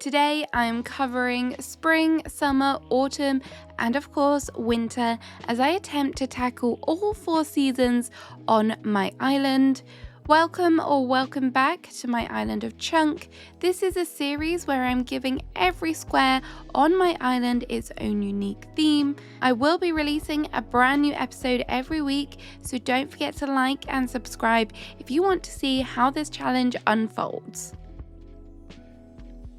Today I'm covering spring, summer, autumn, and of course winter as I attempt to tackle all 4 seasons on my island. Welcome or welcome back to my island of Chunk. This is a series where I'm giving every square on my island its own unique theme. I will be releasing a brand new episode every week, so don't forget to like and subscribe if you want to see how this challenge unfolds.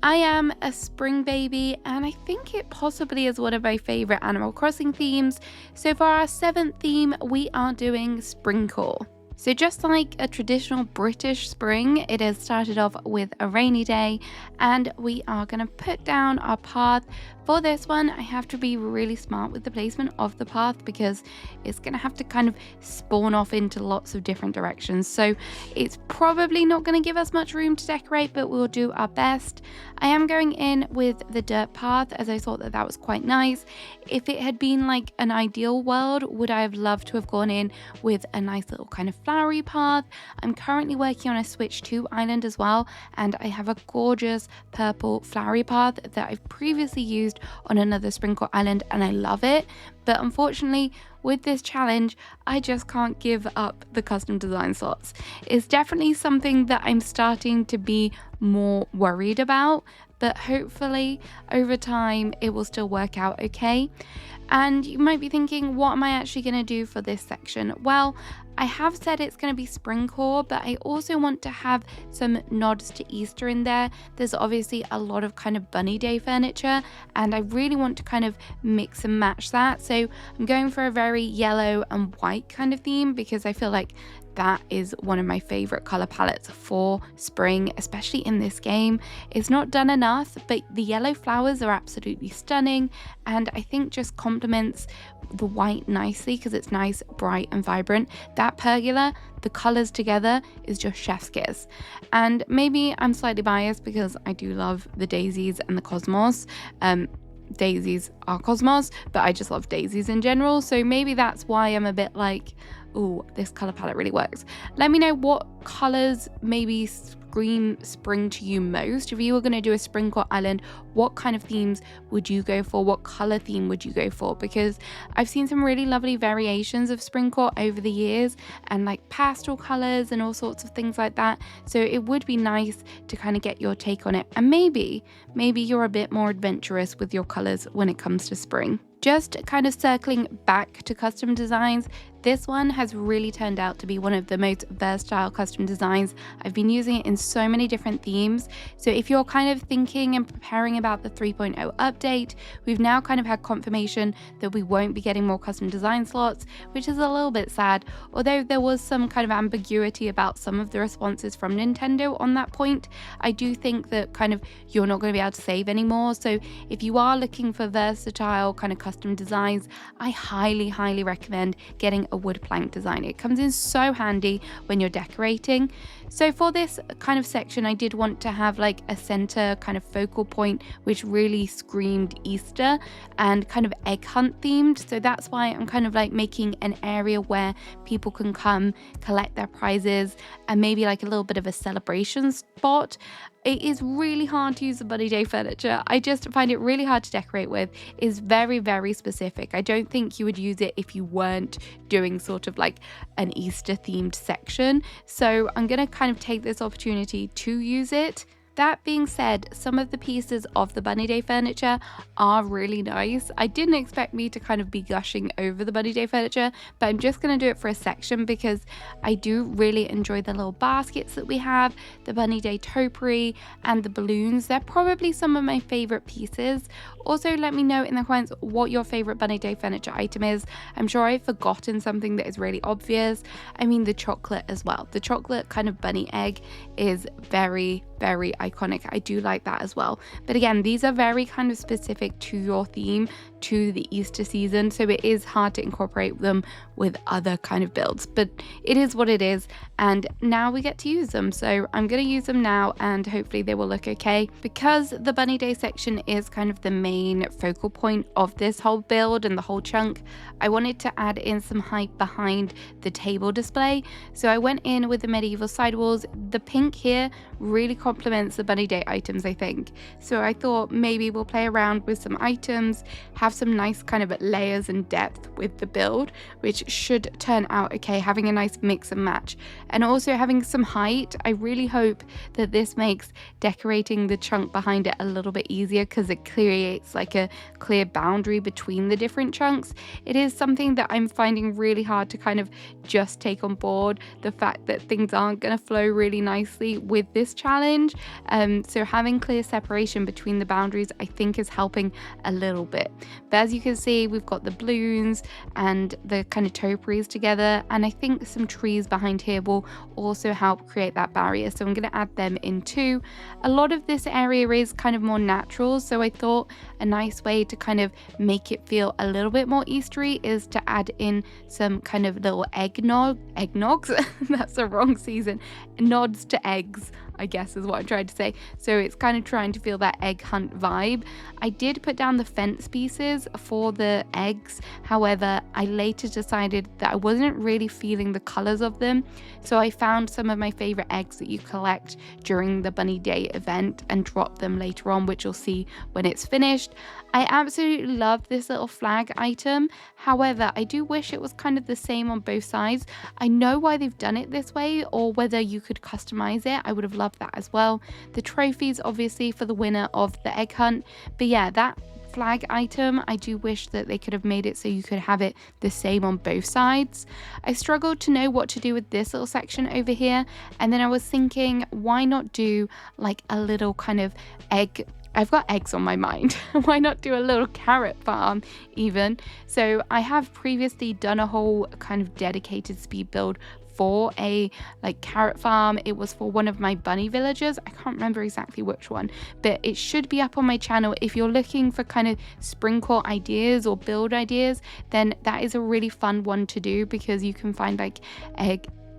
I am a spring baby, and I think it possibly is one of my favourite Animal Crossing themes. So for our 7th theme, we are doing Springcore. So just like a traditional British spring, it has started off with a rainy day, and we are going to put down our path. For this one, I have to be really smart with the placement of the path because it's going to have to kind of spawn off into lots of different directions. So it's probably not going to give us much room to decorate, but we'll do our best. I am going in with the dirt path as I thought that was quite nice. If it had been like an ideal world, would I have loved to have gone in with a nice little kind of flowery path? I'm currently working on a Switch 2 island as well, and I have a gorgeous purple flowery path that I've previously used on another Springcore island and I love it, but unfortunately with this challenge I just can't give up the custom design slots. It's definitely something that I'm starting to be more worried about, but hopefully over time it will still work out okay. And you might be thinking, what am I actually going to do for this section? Well, I have said it's going to be Springcore, but I also want to have some nods to Easter in there. There's obviously a lot of kind of bunny day furniture, and I really want to kind of mix and match that. So I'm going for a very yellow and white kind of theme because I feel like that is one of my favorite color palettes for spring, especially in this game. It's not done enough, but the yellow flowers are absolutely stunning, and I think just complements the white nicely because it's nice, bright and vibrant. That pergola, the colors together is just chef's kiss. And maybe I'm slightly biased because I do love the daisies and the cosmos. Daisies are cosmos, but I just love daisies in general, so maybe that's why I'm a bit like, oh, this color palette really works. Let me know what colors maybe scream spring to you most. If you were going to do a Springcore island, what kind of themes would you go for? What color theme would you go for? Because I've seen some really lovely variations of Springcore over the years, and like pastel colors and all sorts of things like that, so it would be nice to kind of get your take on it, and maybe you're a bit more adventurous with your colors when it comes to spring. Just kind of circling back to custom designs, this one has really turned out to be one of the most versatile custom designs. I've been using it in so many different themes. So if you're kind of thinking and preparing about the 3.0 update, we've now kind of had confirmation that we won't be getting more custom design slots, which is a little bit sad, although there was some kind of ambiguity about some of the responses from Nintendo on that point. I do think that kind of you're not going to be able to save anymore. So if you are looking for versatile kind of custom designs, I highly recommend getting a wood plank design. It comes in so handy when you're decorating. So for this kind of section, I did want to have like a center kind of focal point which really screamed Easter and kind of egg hunt themed. So that's why I'm kind of like making an area where people can come collect their prizes and maybe like a little bit of a celebration spot. It is really hard to use the bunny day furniture. I just find it really hard to decorate with. It's very specific. I don't think you would use it if you weren't doing sort of like an Easter themed section. So I'm going to kind of take this opportunity to use it. That being said, some of the pieces of the bunny day furniture are really nice. I didn't expect me to kind of be gushing over the bunny day furniture, but I'm just going to do it for a section because I do really enjoy the little baskets that we have, the bunny day topiary and the balloons. They're probably some of my favorite pieces. Also, let me know in the comments what your favorite bunny day furniture item is. I'm sure I've forgotten something that is really obvious. I mean, the chocolate as well. The chocolate kind of bunny egg is very iconic. I do like that as well. But again, these are very kind of specific to your theme. to the Easter season, so it is hard to incorporate them with other kind of builds, but it is what it is, and now we get to use them. So I'm going to use them now, and hopefully they will look okay. Because the bunny day section is kind of the main focal point of this whole build and the whole chunk, I wanted to add in some height behind the table display, so I went in with the medieval sidewalls. The pink here really complements the bunny day items, I think, so I thought maybe we'll play around with some items, have some nice kind of layers and depth with the build, which should turn out okay, having a nice mix and match, and also having some height. I really hope that this makes decorating the chunk behind it a little bit easier, because it creates like a clear boundary between the different chunks. It is something that I'm finding really hard to kind of just take on board, the fact that things aren't going to flow really nicely with this challenge. So having clear separation between the boundaries, I think, is helping a little bit. But as you can see, we've got the balloons and the kind of topiaries together, and I think some trees behind here will also help create that barrier, so I'm going to add them in too. A lot of this area is kind of more natural, so I thought a nice way to kind of make it feel a little bit more Eastery is to add in some kind of little eggnogs that's the wrong season, nods to eggs, I guess is what I'm trying to say. So it's kind of trying to feel that egg hunt vibe. I did put down the fence pieces for the eggs, however I later decided that I wasn't really feeling the colors of them, so I found some of my favorite eggs that you collect during the bunny day event and drop them later on, which you'll see when it's finished. I absolutely love this little flag item, however I do wish it was kind of the same on both sides. I know why they've done it this way, or whether you could customize it. I would have loved that as well. The trophies obviously for the winner of the egg hunt, but yeah, that flag item, I do wish that they could have made it so you could have it the same on both sides. I struggled to know what to do with this little section over here, and then I was thinking, why not do like a little kind of egg, I've got eggs on my mind. Why not do a little carrot farm even? So I have previously done a whole kind of dedicated speed build for a like carrot farm. It was for one of my bunny villagers. I can't remember exactly which one, but it should be up on my channel. If you're looking for kind of sprinkle ideas or build ideas, then that is a really fun one to do, because you can find like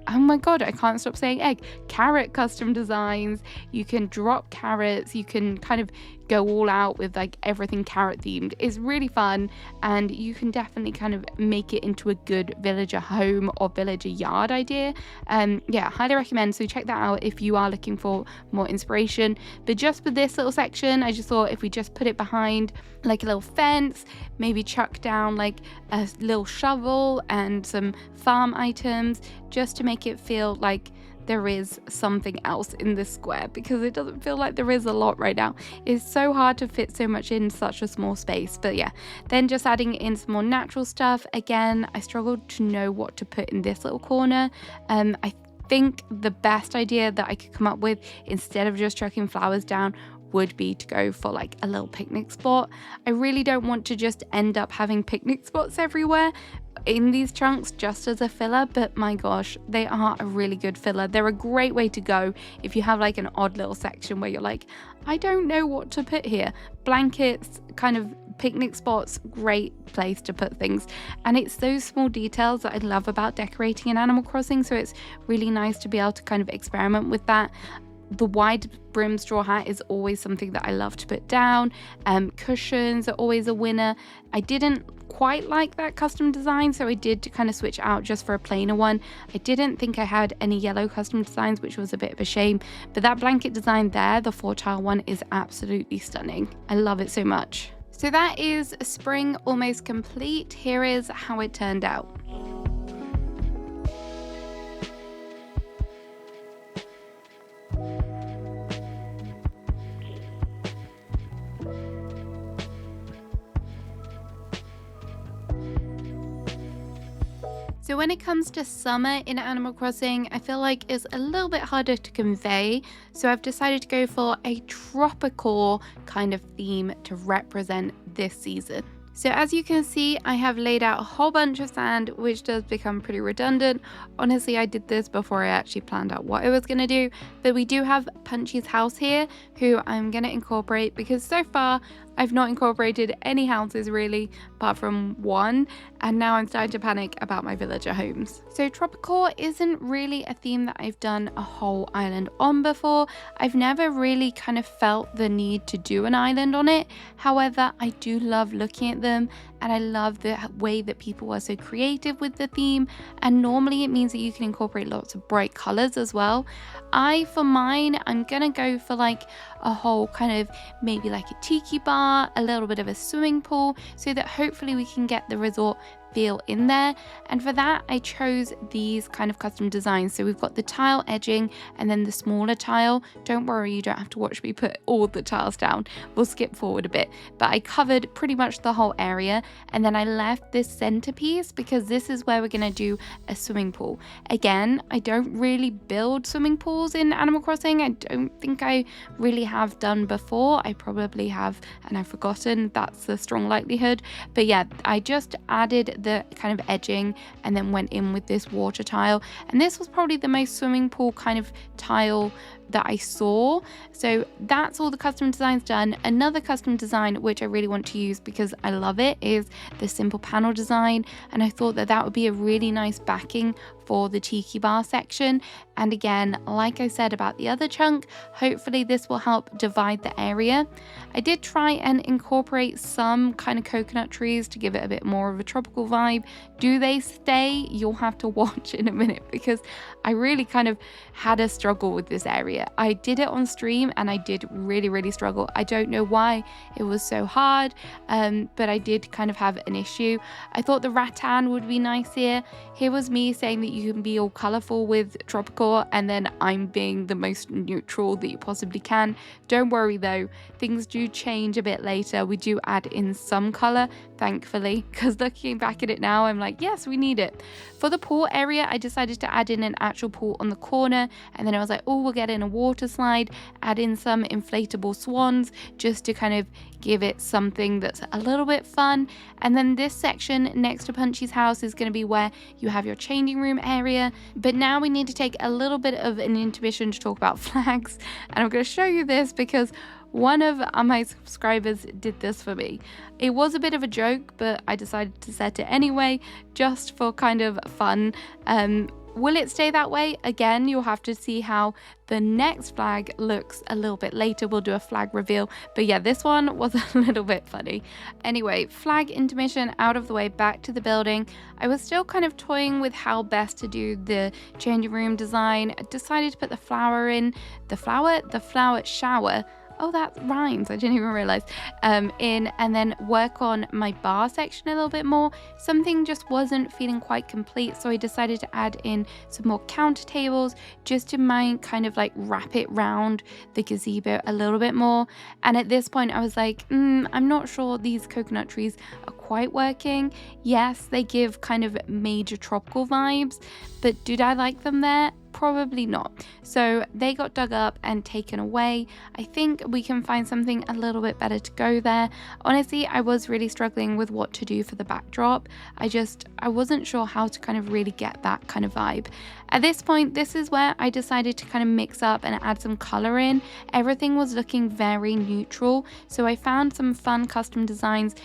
oh my god, I can't stop saying carrot custom designs. You can drop carrots, you can kind of go all out with like everything carrot themed. It's really fun, and you can definitely kind of make it into a good villager home or villager yard idea. Yeah, highly recommend, so check that out if you are looking for more inspiration. But just for this little section, I just thought if we just put it behind like a little fence, maybe chuck down like a little shovel and some farm items, just to make it feel like there is something else in this square, because it doesn't feel like there is a lot right now. It's so hard to fit so much in such a small space. But yeah, then just adding in some more natural stuff. Again, I struggled to know what to put in this little corner. I think the best idea that I could come up with, instead of just chucking flowers down, would be to go for like a little picnic spot. I really don't want to just end up having picnic spots everywhere in these chunks just as a filler, but my gosh, they are a really good filler. They're a great way to go if you have like an odd little section where you're like, I don't know what to put here. Blankets, kind of picnic spots, great place to put things. And it's those small details that I love about decorating in Animal Crossing, so it's really nice to be able to kind of experiment with that. The wide brim straw hat is always something that I love to put down. Cushions are always a winner. I didn't quite like that custom design, so I did kind of switch out just for a plainer one. I didn't think I had any yellow custom designs, which was a bit of a shame, but that blanket design there, the 4-tile one, is absolutely stunning. I love it so much. So that is spring almost complete. Here is how it turned out. So when it comes to summer in Animal Crossing, I feel like it's a little bit harder to convey. So I've decided to go for a tropical kind of theme to represent this season. So as you can see, I have laid out a whole bunch of sand, which does become pretty redundant. Honestly, I did this before I actually planned out what I was going to do, but we do have Punchy's house here, who I'm going to incorporate because so far I've not incorporated any houses really, apart from one, and now I'm starting to panic about my villager homes. So tropical isn't really a theme that I've done a whole island on before. I've never really kind of felt the need to do an island on it. However, I do love looking at them, and I love the way that people are so creative with the theme, and normally it means that you can incorporate lots of bright colors as well. For mine, I'm gonna go for like a whole kind of maybe like a tiki bar, a little bit of a swimming pool, so that hopefully we can get the resort feel in there. And for that, I chose these kind of custom designs. So we've got the tile edging and then the smaller tile. Don't worry, you don't have to watch me put all the tiles down. We'll skip forward a bit, but I covered pretty much the whole area, and then I left this centerpiece because this is where we're going to do a swimming pool. Again, I don't really build swimming pools in Animal Crossing. I don't think I really have done before. I probably have, and I've forgotten. That's a strong likelihood. But yeah, I just added the kind of edging and then went in with this water tile, and this was probably the most swimming pool kind of tile that I saw. So that's all the custom designs done. Another custom design which I really want to use because I love it is the simple panel design, and I thought that that would be a really nice backing for the tiki bar section. And again, like I said about the other chunk, hopefully this will help divide the area. I did try and incorporate some kind of coconut trees to give it a bit more of a tropical vibe. Do they stay? You'll have to watch in a minute because I really kind of had a struggle with this area. I did it on stream and I did really struggle. I don't know why it was so hard, but I did kind of have an issue. I thought the rattan would be nice here. Here was me saying that you can be all colorful with tropical, and then I'm being the most neutral that you possibly can. Don't worry though, things do change a bit later. We do add in some color, thankfully, because looking back at it now, I'm like, yes, we need it. For the pool area, I decided to add in an actual pool on the corner, and then I was like, oh, we'll get in a water slide, add in some inflatable swans just to kind of give it something that's a little bit fun. And then this section next to Punchy's house is going to be where you have your changing room area. But now we need to take a little bit of an intermission to talk about flags, and I'm going to show you this because one of my subscribers did this for me. It was a bit of a joke, but I decided to set it anyway, just for kind of fun. Will it stay that way? Again, you'll have to see how the next flag looks a little bit later. We'll do a flag reveal. But yeah, this one was a little bit funny. Anyway, flag intermission out of the way, back to the building. I was still kind of toying with how best to do the changing room design. I decided to put the flower in. The flower shower. Oh, that rhymes. I didn't even realize. In, and then work on my bar section a little bit more. Something just wasn't feeling quite complete, so I decided to add in some more counter tables just to kind of like wrap it round the gazebo a little bit more. And at this point I was like, I'm not sure these coconut trees are quite working. Yes, they give kind of major tropical vibes, but did I like them there? Probably not. So they got dug up and taken away. I think we can find something a little bit better to go there. Honestly, I was really struggling with what to do for the backdrop. I wasn't sure how to kind of really get that kind of vibe. At this point, this is where I decided to kind of mix up and add some color in. Everything was looking very neutral, so I found some fun custom designs.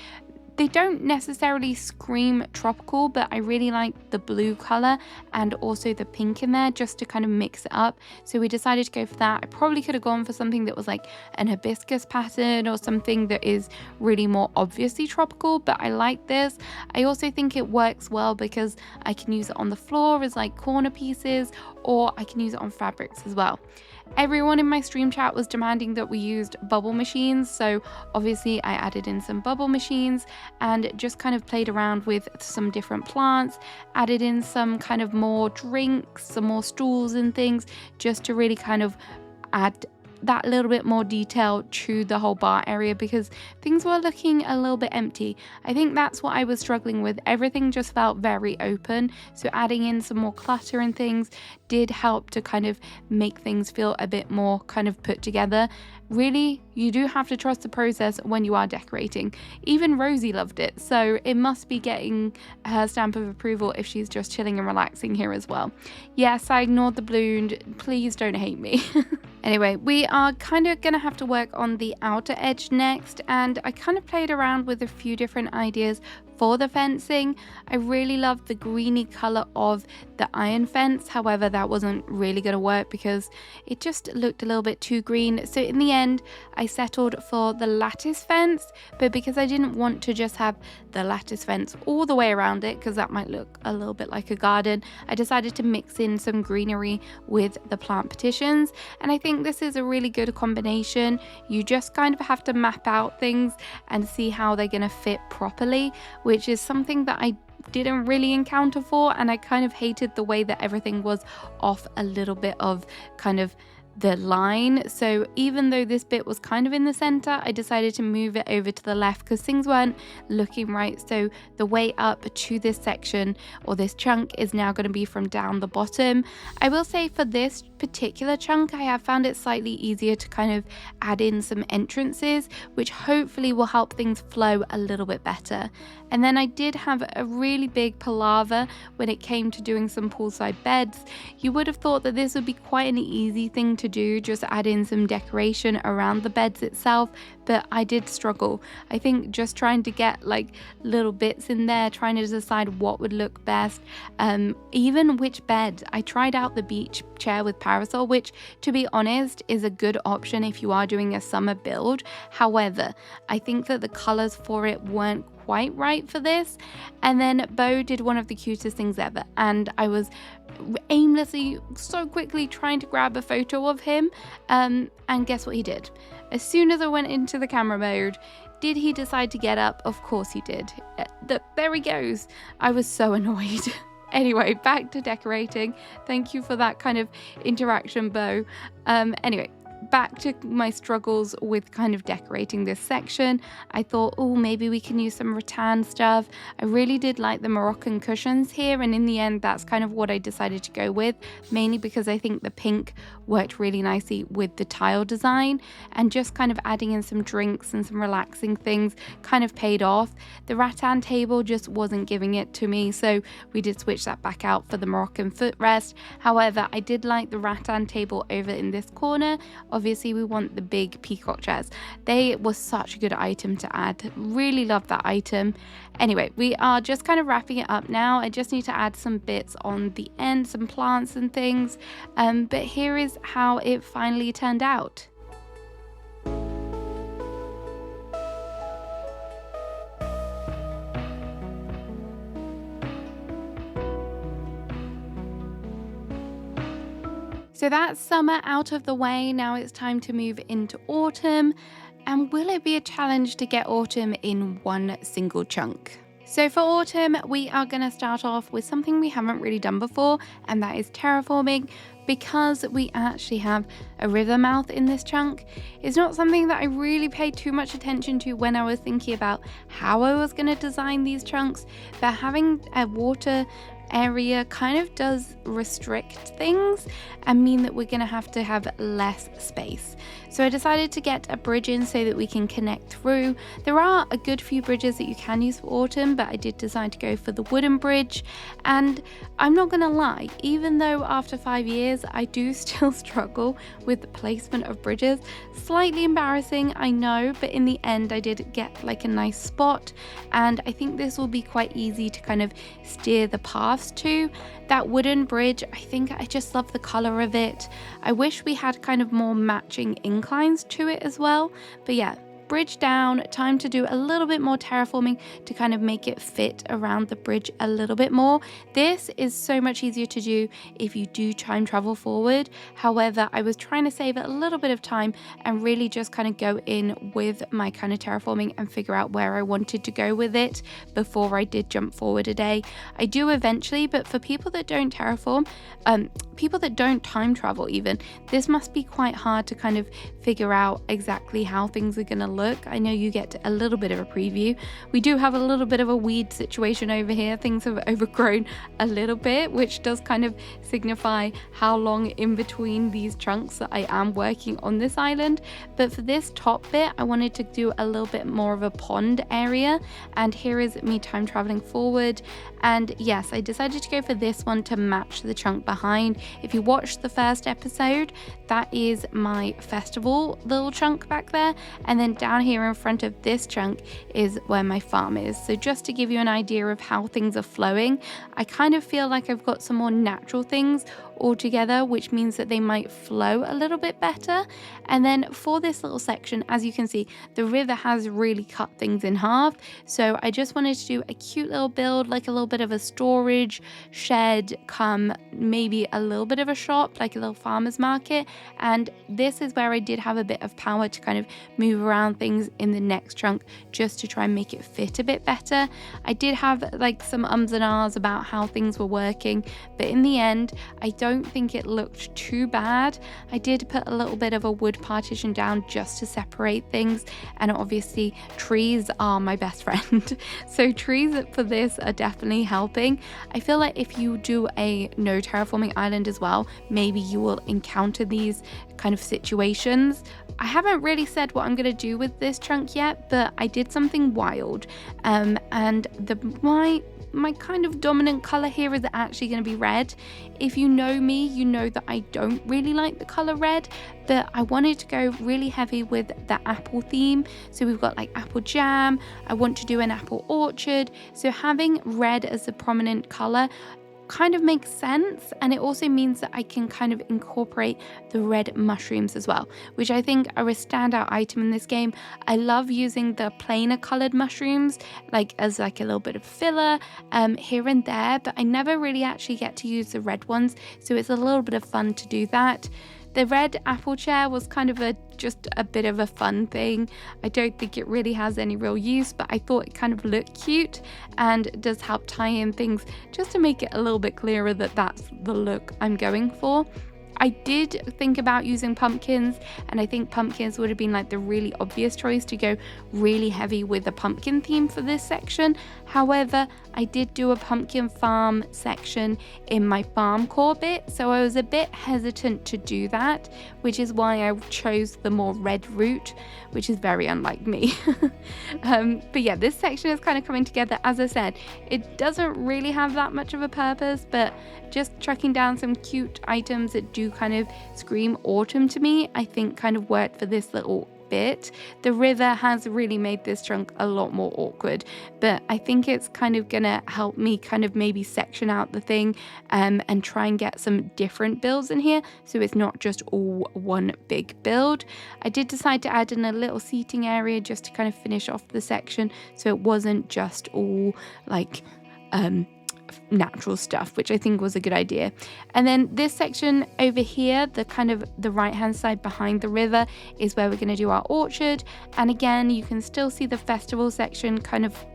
They don't necessarily scream tropical, but I really like the blue color and also the pink in there just to kind of mix it up. So we decided to go for that. I probably could have gone for something that was like an hibiscus pattern or something that is really more obviously tropical, but I like this. I also think it works well because I can use it on the floor as like corner pieces, or I can use it on fabrics as well. Everyone in my stream chat was demanding that we used bubble machines, so obviously I added in some bubble machines and just kind of played around with some different plants, added in some kind of more drinks, some more stools and things, just to really kind of add that little bit more detail to the whole bar area because things were looking a little bit empty. I think that's what I was struggling with. Everything just felt very open, so adding in some more clutter and things did help to kind of make things feel a bit more kind of put together. really, you do have to trust the process when you are decorating. Even Rosie loved it, so it must be getting her stamp of approval if she's just chilling and relaxing here as well. Yes, I ignored the balloon. Please don't hate me. Anyway, we are kind of gonna have to work on the outer edge next, and I kind of played around with a few different ideas for the fencing. I really loved the greeny color of the iron fence. However, that wasn't really going to work because it just looked a little bit too green. So in the end, I settled for the lattice fence, but because I didn't want to just have the lattice fence all the way around it, because that might look a little bit like a garden, I decided to mix in some greenery with the plant petitions. And I think this is a really good combination. You just kind of have to map out things and see how they're going to fit properly, which is something that I didn't really encounter for, and I kind of hated the way that everything was off a little bit of kind of the line. So even though this bit was kind of in the center, I decided to move it over to the left because things weren't looking right. So the way up to this section or this chunk is now going to be from down the bottom. I will say for this particular chunk, I have found it slightly easier to kind of add in some entrances, which hopefully will help things flow a little bit better. And then I did have a really big palaver when it came to doing some poolside beds. You would have thought that this would be quite an easy thing to do, just add in some decoration around the beds itself, but I did struggle. I think just trying to get like little bits in there, trying to decide what would look best, even which bed. I tried out the beach chair with parasol, which to be honest is a good option if you are doing a summer build. However, I think that the colors for it weren't quite right for this. And then Bo did one of the cutest things ever, and I was aimlessly so quickly trying to grab a photo of him, and guess what he did? As soon as I went into the camera mode, did he decide to get up? Of course he did. There he goes. I was so annoyed. Anyway, back to decorating. Thank you for that kind of interaction, Bo. Anyway, back to my struggles with kind of decorating this section. I thought, oh, maybe we can use some rattan stuff. I really did like the Moroccan cushions here, and in the end that's kind of what I decided to go with, mainly because I think the pink worked really nicely with the tile design, and just kind of adding in some drinks and some relaxing things kind of paid off. The rattan table just wasn't giving it to me, so we did switch that back out for the Moroccan footrest. However, I did like the rattan table over in this corner. Obviously we want the big peacock chairs. They were such a good item to add. Really love that item. Anyway, we are just kind of wrapping it up now. I just need to add some bits on the end, some plants and things. But here is how it finally turned out. So that's summer out of the way. Now it's time to move into autumn. And will it be a challenge to get autumn in one single chunk? So for autumn, we are going to start off with something we haven't really done before, and that is terraforming. Because we actually have a river mouth in this chunk, it's not something that I really paid too much attention to when I was thinking about how I was going to design these chunks, but having a water area kind of does restrict things and mean that we're going to have less space. So I decided to get a bridge in so that we can connect through. There are a good few bridges that you can use for autumn, but I did decide to go for the wooden bridge. And I'm not going to lie, even though after 5 years I do still struggle with the placement of bridges. Slightly embarrassing, I know, but in the end I did get like a nice spot, and I think this will be quite easy to kind of steer the paths to. That wooden bridge, I think I just love the color of it. I wish we had kind of more matching inclines to it as well, but yeah, bridge down. Time to do a little bit more terraforming to kind of make it fit around the bridge a little bit more. This is so much easier to do if you do time travel forward. However, I was trying to save a little bit of time and really just kind of go in with my kind of terraforming and figure out where I wanted to go with it before I did jump forward a day. I do eventually, but for people that don't terraform, people that don't time travel even, this must be quite hard to kind of figure out exactly how things are going to look. I know you get a little bit of a preview. We do have a little bit of a weed situation over here. Things have overgrown a little bit, which does kind of signify how long in between these chunks that I am working on this island. But for this top bit, I wanted to do a little bit more of a pond area, and here is me time traveling forward. And yes, I decided to go for this one to match the chunk behind. If you watched the first episode, that is my festival little chunk back there, and then down here in front of this chunk is where my farm is. So just to give you an idea of how things are flowing, I kind of feel like I've got some more natural things all together, which means that they might flow a little bit better. And then for this little section, as you can see, the river has really cut things in half, so I just wanted to do a cute little build, like a little bit of a storage shed come maybe a little bit of a shop, like a little farmer's market. And this is where I did have a bit of power to kind of move around things in the next chunk, just to try and make it fit a bit better. I did have like some ums and ahs about how things were working, but in the end I don't think it looked too bad. I did put a little bit of a wood partition down just to separate things, and obviously trees are my best friend. So trees for this are definitely helping. I feel like if you do a no terraforming island as well, maybe you will encounter these kind of situations. I haven't really said what I'm going to do with this chunk yet, but I did something wild, and my kind of dominant color here is actually going to be red. If you know me, you know that I don't really like the color red, but I wanted to go really heavy with the apple theme. So we've got like apple jam. I want to do an apple orchard. So having red as a prominent color kind of makes sense, and it also means that I can kind of incorporate the red mushrooms as well, which I think are a standout item in this game. I love using the plainer colored mushrooms like as like a little bit of filler here and there, but I never really actually get to use the red ones, so it's a little bit of fun to do that. The red apple chair was kind of just a bit of a fun thing. I don't think it really has any real use, but I thought it kind of looked cute and does help tie in things just to make it a little bit clearer that that's the look I'm going for. I did think about using pumpkins, and I think pumpkins would have been like the really obvious choice to go really heavy with a pumpkin theme for this section. However, I did do a pumpkin farm section in my farm core bit, so I was a bit hesitant to do that, which is why I chose the more red route, which is very unlike me. But yeah, this section is kind of coming together. As I said, it doesn't really have that much of a purpose, but just tracking down some cute items that do kind of scream autumn to me, I think kind of worked for this little bit. The river has really made this chunk a lot more awkward, but I think it's kind of gonna help me kind of maybe section out the thing and try and get some different builds in here, so it's not just all one big build. I did decide to add in a little seating area just to kind of finish off the section, so it wasn't just all like natural stuff, which I think was a good idea. And then this section over here, the kind of the right hand side behind the river, is where we're going to do our orchard. And again, you can still see the festival section kind of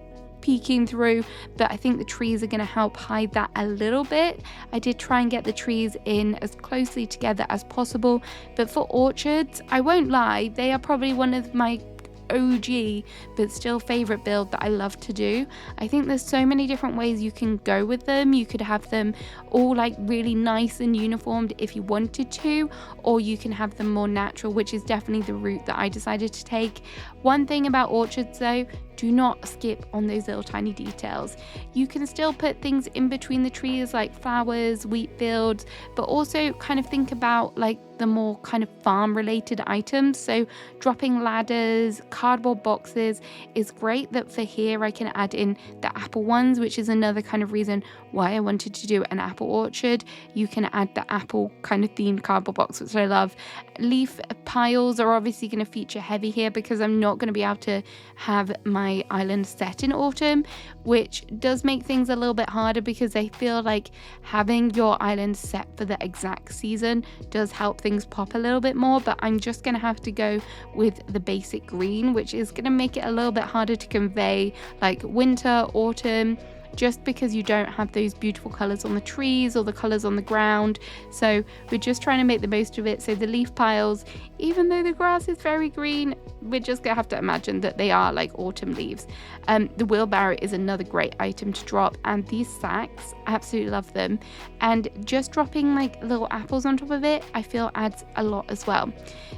peeking through, but I think the trees are going to help hide that a little bit. I did try and get the trees in as closely together as possible, but for orchards, I won't lie, they are probably one of my OG but still favorite build that I love to do. I think there's so many different ways you can go with them. You could have them all like really nice and uniformed if you wanted to, or you can have them more natural, which is definitely the route that I decided to take. One thing about orchards though, do not skip on those little tiny details. You can still put things in between the trees like flowers, wheat fields, but also kind of think about like the more kind of farm related items. So dropping ladders, cardboard boxes is great. That for here I can add in the apple ones, which is another kind of reason why I wanted to do an apple orchard. You can add the apple kind of themed cardboard box, which I love. Leaf piles are obviously going to feature heavy here because I'm not going to be able to have my island set in autumn, which does make things a little bit harder because I feel like having your island set for the exact season does help things pop a little bit more, but I'm just going to have to go with the basic green, which is going to make it a little bit harder to convey like winter, autumn. just because you don't have those beautiful colors on the trees or the colors on the ground. So we're just trying to make the most of it. So the leaf piles, even though the grass is very green, we're just gonna have to imagine that they are like autumn leaves. The wheelbarrow is another great item to drop, and these sacks, absolutely love them. And just dropping like little apples on top of it, I feel adds a lot as well.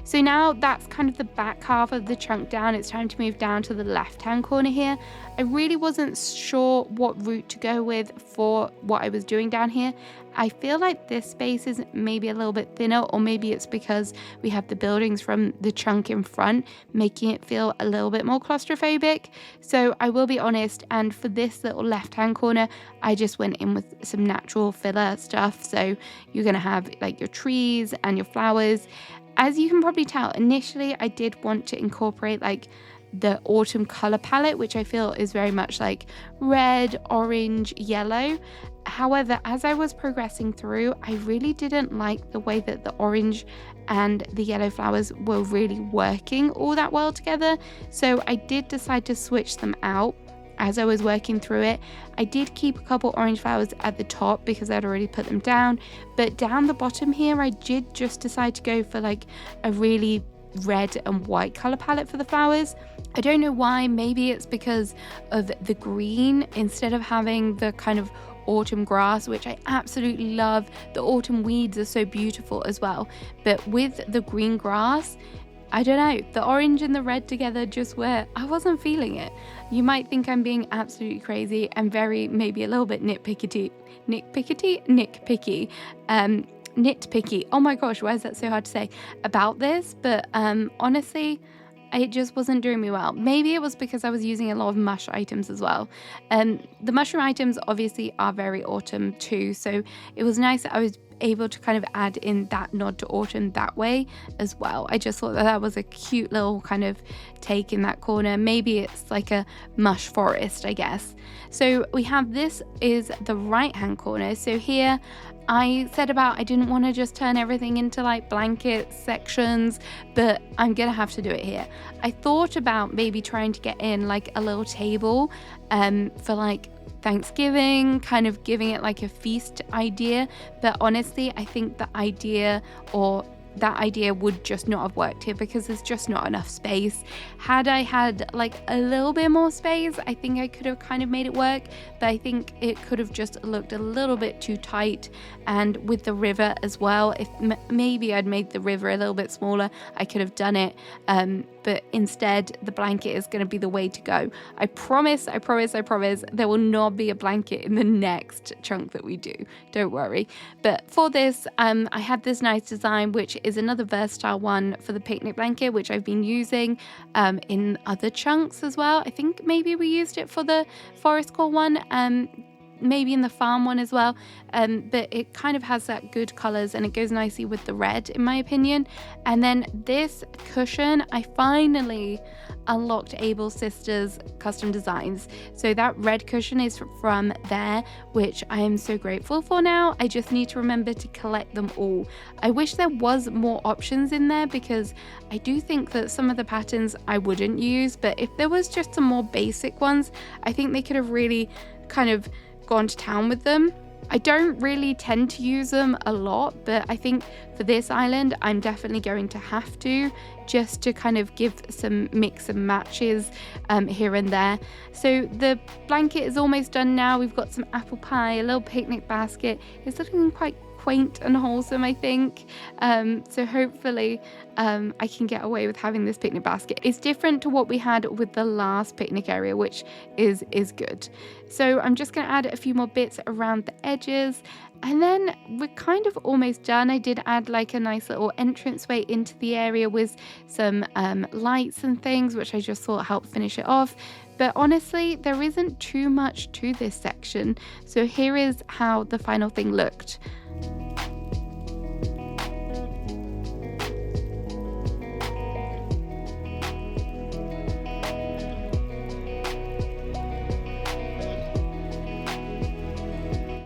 So now that's kind of the back half of the chunk down. It's time to move down to the left hand corner here. I really wasn't sure what route to go with for what I was doing down here. I feel like this space is maybe a little bit thinner, or maybe it's because we have the buildings from the chunk in front, making it feel a little bit more claustrophobic. So I will be honest, and for this little left-hand corner, I just went in with some natural filler stuff. So you're gonna have like your trees and your flowers. As you can probably tell, initially I did want to incorporate like the autumn color palette, which I feel is very much like red, orange, yellow. However, as I was progressing through, I really didn't like the way that the orange and the yellow flowers were really working all that well together. So I did decide to switch them out as I was working through it. I did keep a couple orange flowers at the top because I'd already put them down, but down the bottom here, I did just decide to go for like a really red and white color palette for the flowers. I don't know why. Maybe it's because of the green instead of having the kind of autumn grass, which I absolutely love. The autumn weeds are so beautiful as well, but with the green grass, I don't know, the orange and the red together just where I wasn't feeling it. You might think I'm being absolutely crazy and very, maybe a little bit nitpicky. Oh my gosh, why is that so hard to say about this? But honestly, it just wasn't doing me well. Maybe it was because I was using a lot of mush items as well. The mushroom items obviously are very autumn too, so it was nice that I was able to kind of add in that nod to autumn that way as well. I just thought that that was a cute little kind of take in that corner. Maybe it's like a mush forest, I guess. So we have, this is the right hand corner. So here I said about I didn't want to just turn everything into like blanket sections, but I'm gonna have to do it here. I thought about maybe trying to get in like a little table for like Thanksgiving, kind of giving it like a feast idea, but honestly I think that idea would just not have worked here because there's just not enough space. Had I had like a little bit more space, I think I could have kind of made it work, but I think it could have just looked a little bit too tight. And with the river as well, if maybe I'd made the river a little bit smaller, I could have done it, but instead the blanket is going to be the way to go. I promise there will not be a blanket in the next chunk that we do, don't worry. But for this, I had this nice design, which is another versatile one for the picnic blanket, which I've been using in other chunks as well. I think maybe we used it for the forest core one, maybe in the farm one as well, but it kind of has that good colors and it goes nicely with the red in my opinion. And then this cushion, I finally unlocked Able Sisters custom designs. So that red cushion is from there, which I am so grateful for now. I just need to remember to collect them all. I wish there was more options in there because I do think that some of the patterns I wouldn't use, but if there was just some more basic ones, I think they could have really kind of gone to town with them. I don't really tend to use them a lot, but I think for this island I'm definitely going to have to, just to kind of give some mix and matches here and there. So the blanket is almost done now. We've got some apple pie, a little picnic basket. It's looking quite quaint and wholesome, I think. So hopefully I can get away with having this picnic basket. It's different to what we had with the last picnic area, which is good. So I'm just going to add a few more bits around the edges, and then we're kind of almost done. I did add like a nice little entranceway into the area with some lights and things, which I just thought helped finish it off. But honestly, there isn't too much to this section. So here is how the final thing looked.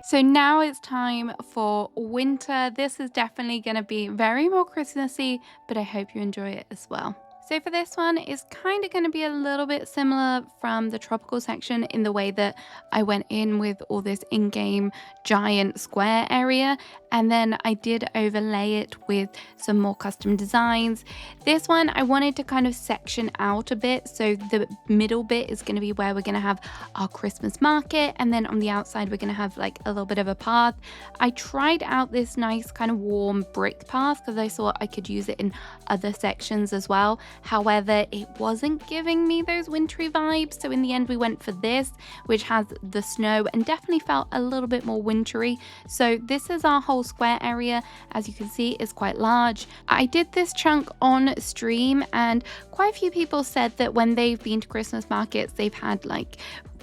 So now it's time for winter. This is definitely going to be very more Christmassy, but I hope you enjoy it as well. So for this one, it's kind of going to be a little bit similar from the tropical section in the way that I went in with all this in-game giant square area, and then I did overlay it with some more custom designs. This one, I wanted to kind of section out a bit. So the middle bit is going to be where we're going to have our Christmas market, and then on the outside, we're going to have like a little bit of a path. I tried out this nice kind of warm brick path because I thought I could use it in other sections as well. However, it wasn't giving me those wintry vibes. So in the end, we went for this, which has the snow and definitely felt a little bit more wintry. So this is our whole square area. As you can see, is quite large. I did this chunk on stream, and quite a few people said that when they've been to Christmas markets, they've had like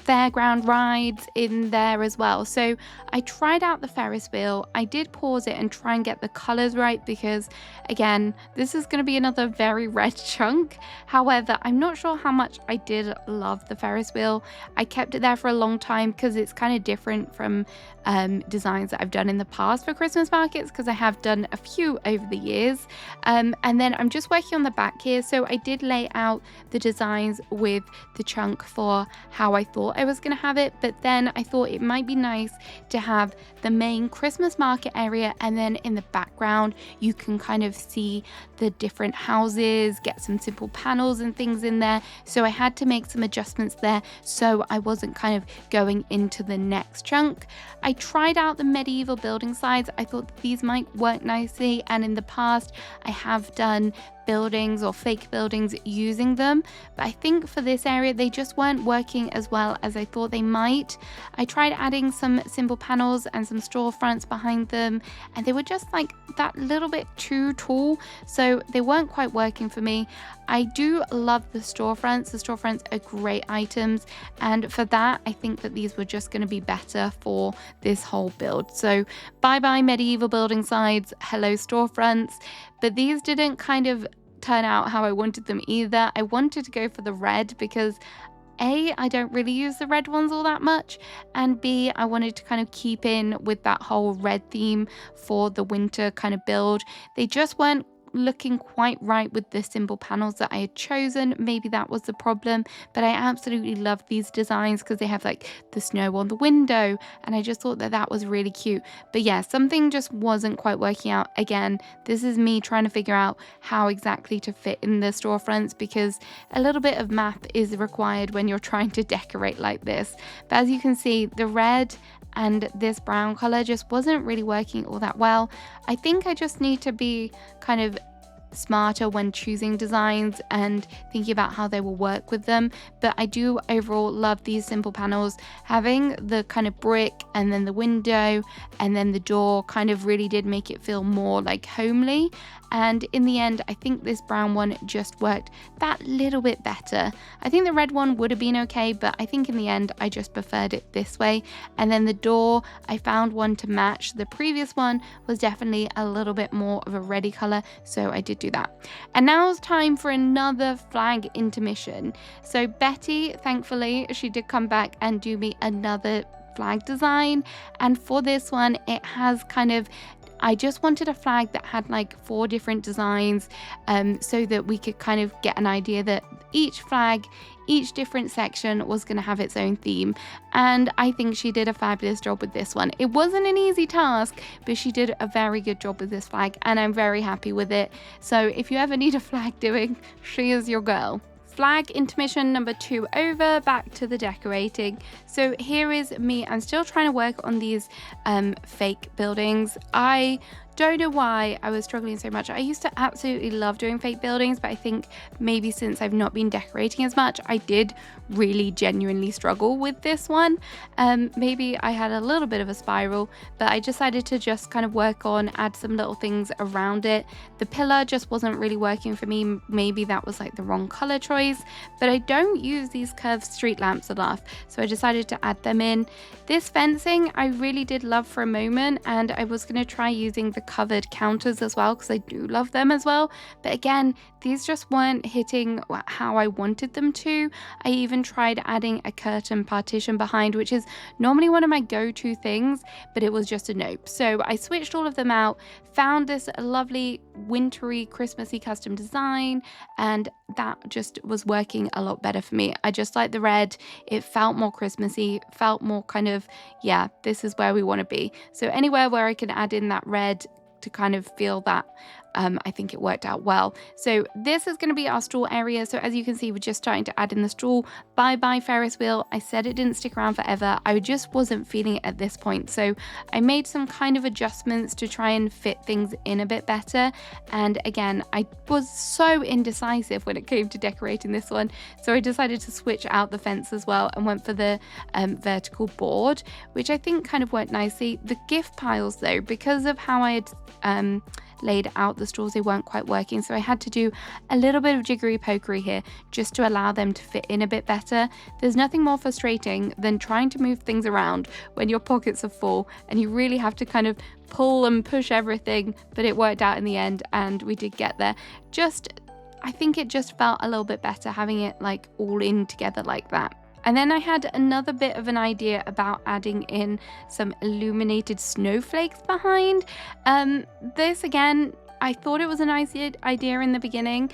fairground rides in there as well. So I tried out the Ferris wheel. I did pause it and try and get the colors right because, again, this is going to be another very red chunk. However, I'm not sure how much I did love the Ferris wheel. I kept it there for a long time because it's kind of different from designs that I've done in the past for Christmas markets, because I have done a few over the years. And then I'm just working on the back here. So I did lay out the designs with the chunk for how I thought I was going to have it, but then I thought it might be nice to have the main Christmas market area, and then in the background you can kind of see the different houses, get some simple panels and things in there. So I had to make some adjustments there so I wasn't kind of going into the next chunk. I tried out the medieval building slides. I thought that these might work nicely, and in the past I have done buildings or fake buildings using them, but I think for this area they just weren't working as well as I thought they might. I tried adding some simple panels and some storefronts behind them, and they were just like that little bit too tall, so they weren't quite working for me. I do love the storefronts. The storefronts are great items, and for that I think that these were just going to be better for this whole build. So bye bye medieval building sides, hello storefronts. But these didn't kind of turn out how I wanted them either. I wanted to go for the red because A, I don't really use the red ones all that much, and B, I wanted to kind of keep in with that whole red theme for the winter kind of build. They just weren't looking quite right with the simple panels that I had chosen. Maybe that was the problem, but I absolutely love these designs because they have like the snow on the window, and I just thought that that was really cute. But yeah, something just wasn't quite working out. Again, this is me trying to figure out how exactly to fit in the storefronts, because a little bit of math is required when you're trying to decorate like this. But as you can see, the red and this brown color just wasn't really working all that well. I think I just need to be kind of smarter when choosing designs and thinking about how they will work with them. But I do overall love these simple panels. Having the kind of brick and then the window and then the door kind of really did make it feel more like homely. And in the end, I think this brown one just worked that little bit better. I think the red one would have been okay, but I think in the end, I just preferred it this way. And then the door, I found one to match. The previous one was definitely a little bit more of a reddy color, so I did do that. And now it's time for another flag intermission. So Betty, thankfully, she did come back and do me another flag design. And for this one, it has kind of, I just wanted a flag that had like 4 different designs, so that we could kind of get an idea that each flag, each different section was going to have its own theme. And I think she did a fabulous job with this one. It wasn't an easy task, but she did a very good job with this flag, and I'm very happy with it. So if you ever need a flag doing, she is your girl. Flag intermission number 2 over, back to the decorating. So here is me. I'm still trying to work on these fake buildings. I don't know why I was struggling so much. I used to absolutely love doing fake buildings, but I think maybe since I've not been decorating as much, I did really genuinely struggle with this one. Maybe I had a little bit of a spiral, but I decided to just kind of work on, add some little things around it. The pillar just wasn't really working for me. Maybe that was like the wrong color choice, but I don't use these curved street lamps enough, so I decided to add them in. This fencing I really did love for a moment, and I was going to try using the covered counters as well, because I do love them as well. But again, these just weren't hitting how I wanted them to. I even tried adding a curtain partition behind, which is normally one of my go-to things, but it was just a nope. So I switched all of them out, found this lovely wintry Christmassy custom design, and that just was working a lot better for me. I just like the red. It felt more Christmassy, felt more kind of, yeah, this is where we want to be. So anywhere where I can add in that red to kind of feel that, I think it worked out well. So this is going to be our stall area. So as you can see, we're just starting to add in the stall. Bye Ferris wheel. I said it didn't stick around forever. I just wasn't feeling it at this point. So I made some kind of adjustments to try and fit things in a bit better. And again, I was so indecisive when it came to decorating this one. So I decided to switch out the fence as well and went for the vertical board, which I think kind of worked nicely. The gift piles though, because of how I had laid out the stalls, they weren't quite working, so I had to do a little bit of jiggery pokery here just to allow them to fit in a bit better. There's nothing more frustrating than trying to move things around when your pockets are full and you really have to kind of pull and push everything, but it worked out in the end and we did get there. I think it just felt a little bit better having it like all in together like that. And then I had another bit of an idea about adding in some illuminated snowflakes behind. This again, I thought it was a nice idea in the beginning.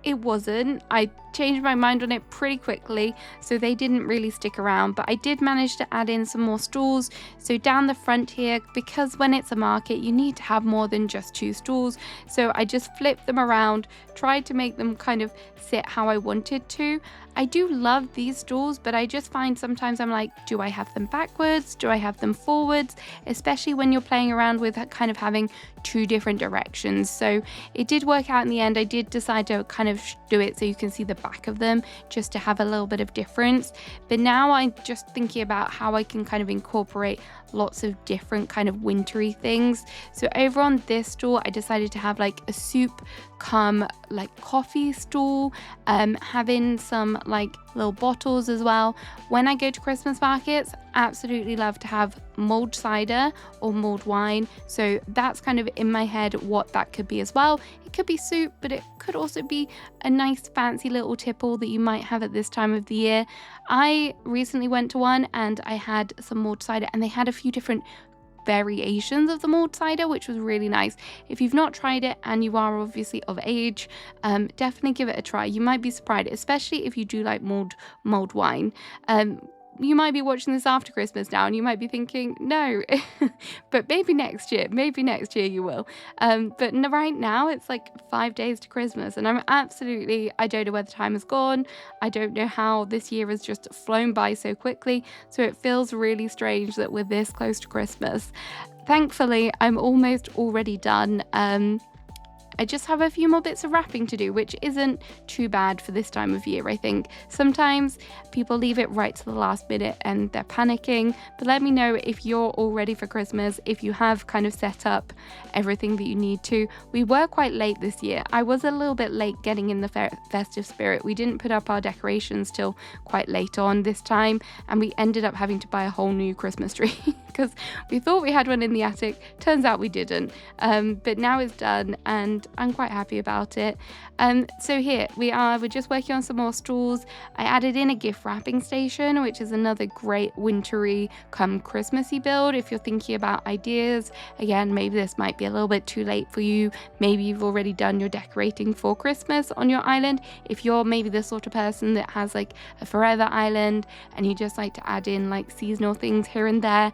It wasn't. I changed my mind on it pretty quickly, so they didn't really stick around, but I did manage to add in some more stalls. So down the front here, because when it's a market you need to have more than just 2 stalls, so I just flipped them around, tried to make them kind of sit how I wanted to. I do love these stalls, but I just find sometimes I'm like, do I have them backwards? Do I have them forwards? Especially when you're playing around with kind of having 2 different directions. So it did work out in the end. I did decide to kind of do it so you can see the back of them, just to have a little bit of difference. But now I'm just thinking about how I can kind of incorporate lots of different kind of wintry things. So over on this stall, I decided to have like a soup come like coffee stall, having some like little bottles as well. When I go to Christmas markets, absolutely love to have mulled cider or mulled wine. So that's kind of in my head what that could be as well. It could be soup, but it could also be a nice fancy little tipple that you might have at this time of the year. I recently went to one and I had some mulled cider, and they had a few different variations of the mulled cider, which was really nice. If you've not tried it and you are obviously of age, definitely give it a try. You might be surprised, especially if you do like mulled wine. You might be watching this after Christmas now and you might be thinking, no, but maybe next year you will. But right now it's like 5 days to Christmas and I don't know where the time has gone. I don't know how this year has just flown by so quickly. So it feels really strange that we're this close to Christmas. Thankfully, I'm almost already done. I just have a few more bits of wrapping to do, which isn't too bad for this time of year, I think. Sometimes people leave it right to the last minute and they're panicking, but let me know if you're all ready for Christmas, if you have kind of set up everything that you need to. We were quite late this year. I was a little bit late getting in the festive spirit. We didn't put up our decorations till quite late on this time, and we ended up having to buy a whole new Christmas tree because we thought we had one in the attic. Turns out we didn't. But now it's done and I'm quite happy about it. So here we're just working on some more stalls. I added in a gift wrapping station, which is another great wintry come Christmassy build if you're thinking about ideas. Again, maybe this might be a little bit too late for you. Maybe you've already done your decorating for Christmas on your island. If you're maybe the sort of person that has like a forever island and you just like to add in like seasonal things here and there,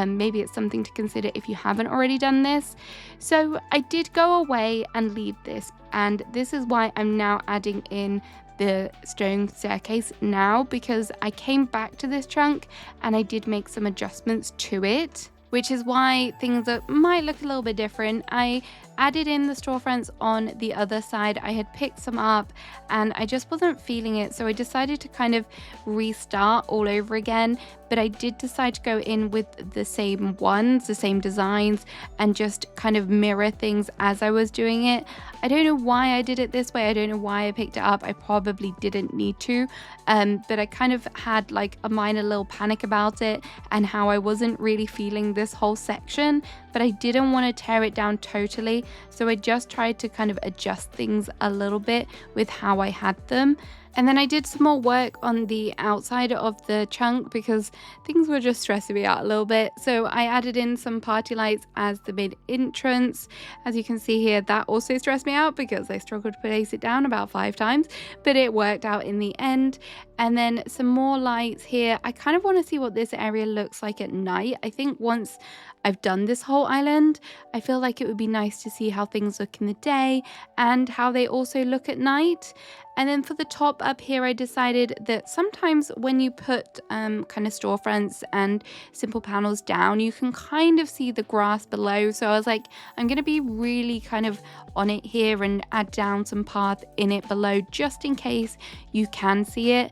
maybe it's something to consider if you haven't already done this. So I did go away and leave this, and this is why I'm now adding in the stone staircase now, because I came back to this chunk and I did make some adjustments to it, which is why things might look a little bit different. I added in the storefronts on the other side. I had picked some up and I just wasn't feeling it, so I decided to kind of restart all over again. But I did decide to go in with the same ones, the same designs, and just kind of mirror things as I was doing it. I don't know why I did it this way. I don't know why I picked it up. I probably didn't need to, but I kind of had like a minor little panic about it and how I wasn't really feeling this whole section, but I didn't want to tear it down totally. So I just tried to kind of adjust things a little bit with how I had them. And then I did some more work on the outside of the chunk because things were just stressing me out a little bit. So I added in some party lights as the main entrance. As you can see here, that also stressed me out because I struggled to place it down about 5 times, but it worked out in the end. And then some more lights here. I kind of want to see what this area looks like at night. I think once I've done this whole island, I feel like it would be nice to see how things look in the day and how they also look at night. And then for the top up here, I decided that sometimes when you put kind of storefronts and simple panels down, you can kind of see the grass below. So I was like, I'm going to be really kind of on it here and add down some path in it below just in case you can see it.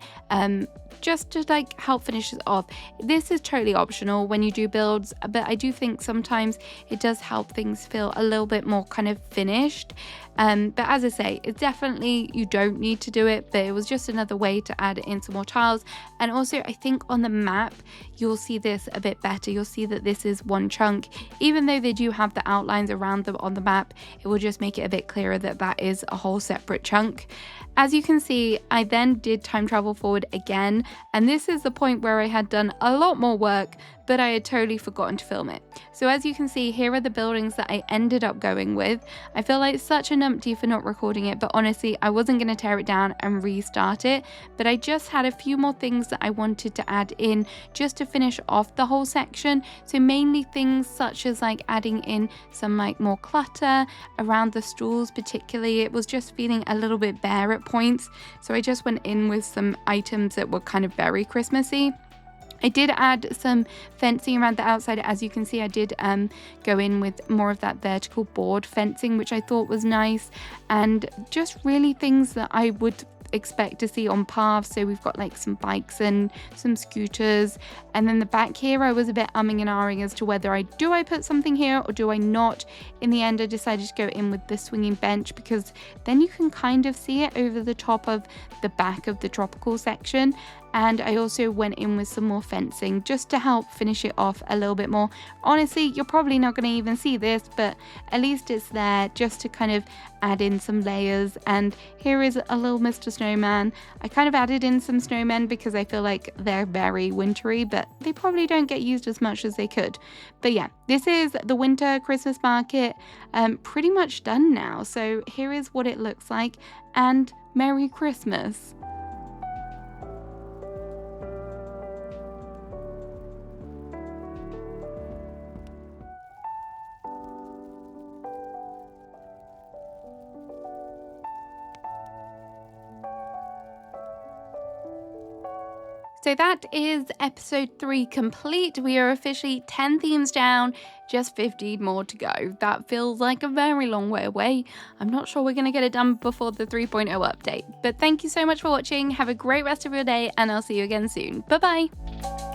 Just to like help finish it off. This is totally optional when you do builds, but I do think sometimes it does help things feel a little bit more kind of finished. But as I say, it's definitely, you don't need to do it, but it was just another way to add in some more tiles. And also I think on the map, you'll see this a bit better. You'll see that this is one chunk. Even though they do have the outlines around them on the map, it will just make it a bit clearer that that is a whole separate chunk. As you can see, I then did time travel forward again, and this is the point where I had done a lot more work, but I had totally forgotten to film it. So as you can see, here are the buildings that I ended up going with. I feel like such a numpty for not recording it, but honestly, I wasn't going to tear it down and restart it, but I just had a few more things that I wanted to add in just to finish off the whole section. So mainly things such as like adding in some like more clutter around the stools, particularly. It was just feeling a little bit bare at points, so I just went in with some items that were kind of very Christmassy. I did add some fencing around the outside. As you can see, I did go in with more of that vertical board fencing, which I thought was nice, and just really things that I would expect to see on paths. So we've got like some bikes and some scooters, and then the back here I was a bit umming and ahhing as to whether I put something here or do I not. In the end I decided to go in with the swinging bench because then you can kind of see it over the top of the back of the tropical section. And I also went in with some more fencing just to help finish it off a little bit more. Honestly, you're probably not going to even see this, but at least it's there just to kind of add in some layers. And here is a little Mr. Snowman. I kind of added in some snowmen because I feel like they're very wintry, but they probably don't get used as much as they could. But yeah, this is the winter Christmas market pretty much done now. So here is what it looks like, and Merry Christmas. So that is episode 3 complete. We are officially 10 themes down, just 15 more to go. That feels like a very long way away. I'm not sure we're going to get it done before the 3.0 update. But thank you so much for watching. Have a great rest of your day, and I'll see you again soon. Bye bye.